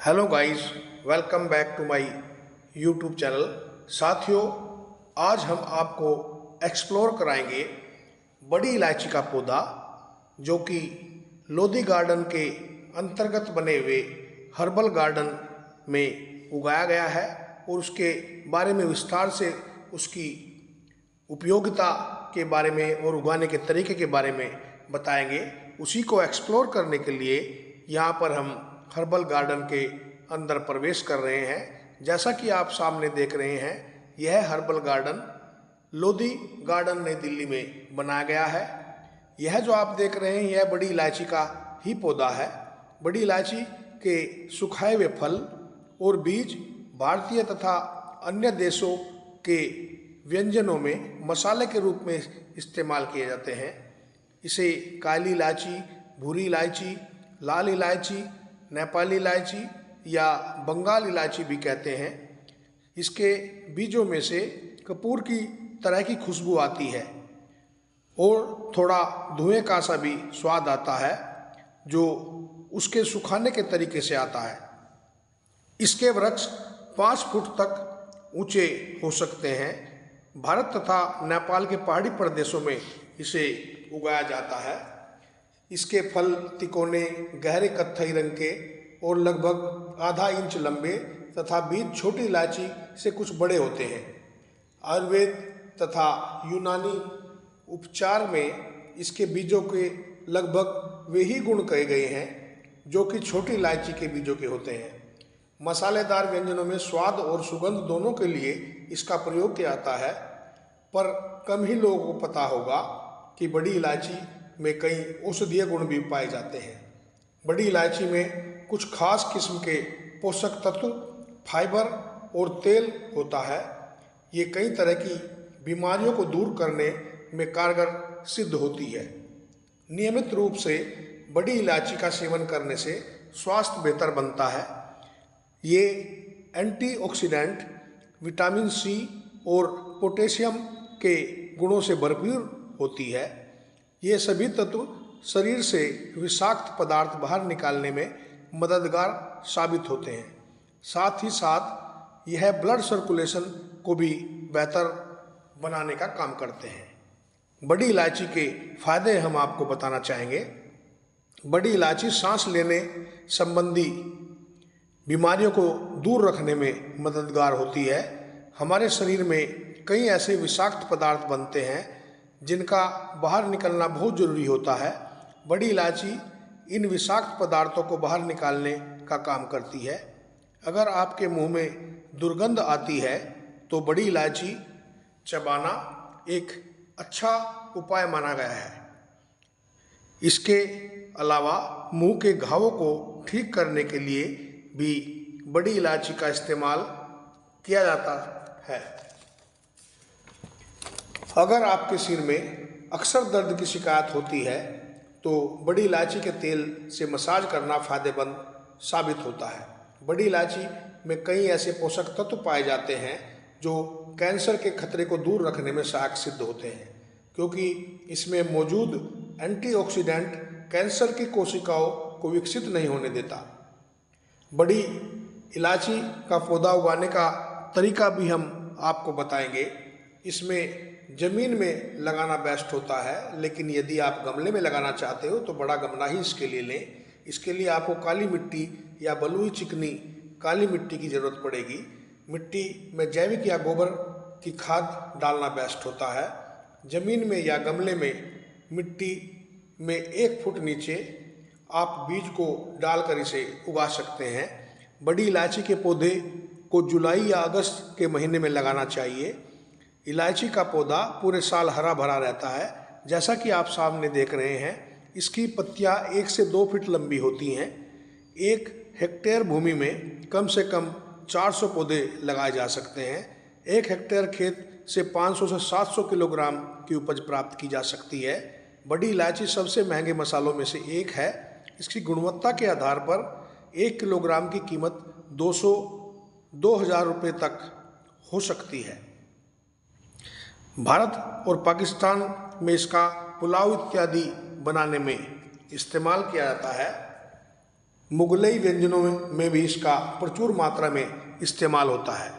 Hello guys, welcome back to my YouTube channel. साथियों, आज हम आपको एक्सप्लोर कराएंगे बड़ी इलायची का पौधा, जो कि लोधी गार्डन के अंतर्गत बने हुए हर्बल गार्डन में उगाया गया है और उसके बारे में विस्तार से उसकी उपयोगिता के बारे में और उगाने के तरीके के बारे में बताएंगे। उसी को एक्सप्लोर करने के लिए यहाँ पर हम हर्बल गार्डन के अंदर प्रवेश कर रहे हैं। जैसा कि आप सामने देख रहे हैं, यह हर्बल गार्डन लोधी गार्डन नई दिल्ली में बनाया गया है। यह जो आप देख रहे हैं, यह बड़ी इलायची का ही पौधा है। बड़ी इलायची के सुखाए हुए फल और बीज भारतीय तथा अन्य देशों के व्यंजनों में मसाले के रूप में इस्तेमाल किए जाते हैं। इसे काली इलायची, भूरी इलायची, लाल इलायची, नेपाली इलायची या बंगाल इलायची भी कहते हैं। इसके बीजों में से कपूर की तरह की खुशबू आती है और थोड़ा धुएं का सा भी स्वाद आता है, जो उसके सुखाने के तरीके से आता है। इसके वृक्ष 5 फुट तक ऊंचे हो सकते हैं। भारत तथा नेपाल के पहाड़ी प्रदेशों में इसे उगाया जाता है। इसके फल तिकोने, गहरे कत्थई रंग के और लगभग आधा इंच लंबे तथा बीज छोटी इलायची से कुछ बड़े होते हैं। आयुर्वेद तथा यूनानी उपचार में इसके बीजों के लगभग वे ही गुण कहे गए हैं जो कि छोटी इलायची के बीजों के होते हैं। मसालेदार व्यंजनों में स्वाद और सुगंध दोनों के लिए इसका प्रयोग किया जाता है, पर कम ही लोगों को पता होगा कि बड़ी इलायची में कई औषधीय गुण भी पाए जाते हैं। बड़ी इलायची में कुछ खास किस्म के पोषक तत्व, फाइबर और तेल होता है। ये कई तरह की बीमारियों को दूर करने में कारगर सिद्ध होती है। नियमित रूप से बड़ी इलायची का सेवन करने से स्वास्थ्य बेहतर बनता है। ये एंटीऑक्सीडेंट, विटामिन सी और पोटेशियम के गुणों से भरपूर होती है। ये सभी तत्व शरीर से विषाक्त पदार्थ बाहर निकालने में मददगार साबित होते हैं। साथ ही साथ यह ब्लड सर्कुलेशन को भी बेहतर बनाने का काम करते हैं। बड़ी इलायची के फायदे हम आपको बताना चाहेंगे। बड़ी इलायची सांस लेने संबंधी बीमारियों को दूर रखने में मददगार होती है। हमारे शरीर में कई ऐसे विषाक्त पदार्थ बनते हैं जिनका बाहर निकलना बहुत जरूरी होता है। बड़ी इलायची इन विषाक्त पदार्थों को बाहर निकालने का काम करती है। अगर आपके मुंह में दुर्गंध आती है तो बड़ी इलायची चबाना एक अच्छा उपाय माना गया है। इसके अलावा मुंह के घावों को ठीक करने के लिए भी बड़ी इलायची का इस्तेमाल किया जाता है। अगर आपके सिर में अक्सर दर्द की शिकायत होती है तो बड़ी इलायची के तेल से मसाज करना फायदेमंद साबित होता है। बड़ी इलायची में कई ऐसे पोषक तत्व पाए जाते हैं जो कैंसर के खतरे को दूर रखने में सहायक सिद्ध होते हैं, क्योंकि इसमें मौजूद एंटीऑक्सीडेंट कैंसर की कोशिकाओं को विकसित नहीं होने देता। बड़ी इलायची का पौधा उगाने का तरीका भी हम आपको बताएंगे। इसमें जमीन में लगाना बेस्ट होता है, लेकिन यदि आप गमले में लगाना चाहते हो तो बड़ा गमला ही इसके लिए लें। इसके लिए आपको काली मिट्टी या बलुई चिकनी काली मिट्टी की ज़रूरत पड़ेगी। मिट्टी में जैविक या गोबर की खाद डालना बेस्ट होता है। जमीन में या गमले में मिट्टी में 1 फुट नीचे आप बीज को डालकर इसे उगा सकते हैं। बड़ी इलायची के पौधे को जुलाई या अगस्त के महीने में लगाना चाहिए। इलायची का पौधा पूरे साल हरा भरा रहता है। जैसा कि आप सामने देख रहे हैं, इसकी पत्तियां 1 से 2 फीट लंबी होती हैं। 1 हेक्टेयर भूमि में कम से कम 400 पौधे लगाए जा सकते हैं। 1 हेक्टेयर खेत से 500 से 700 किलोग्राम की उपज प्राप्त की जा सकती है। बड़ी इलायची सबसे महंगे मसालों में से एक है। इसकी गुणवत्ता के आधार पर 1 किलोग्राम की कीमत 200-2000 रुपये तक हो सकती है। भारत और पाकिस्तान में इसका पुलाव इत्यादि बनाने में इस्तेमाल किया जाता है। मुगलई व्यंजनों में भी इसका प्रचुर मात्रा में इस्तेमाल होता है।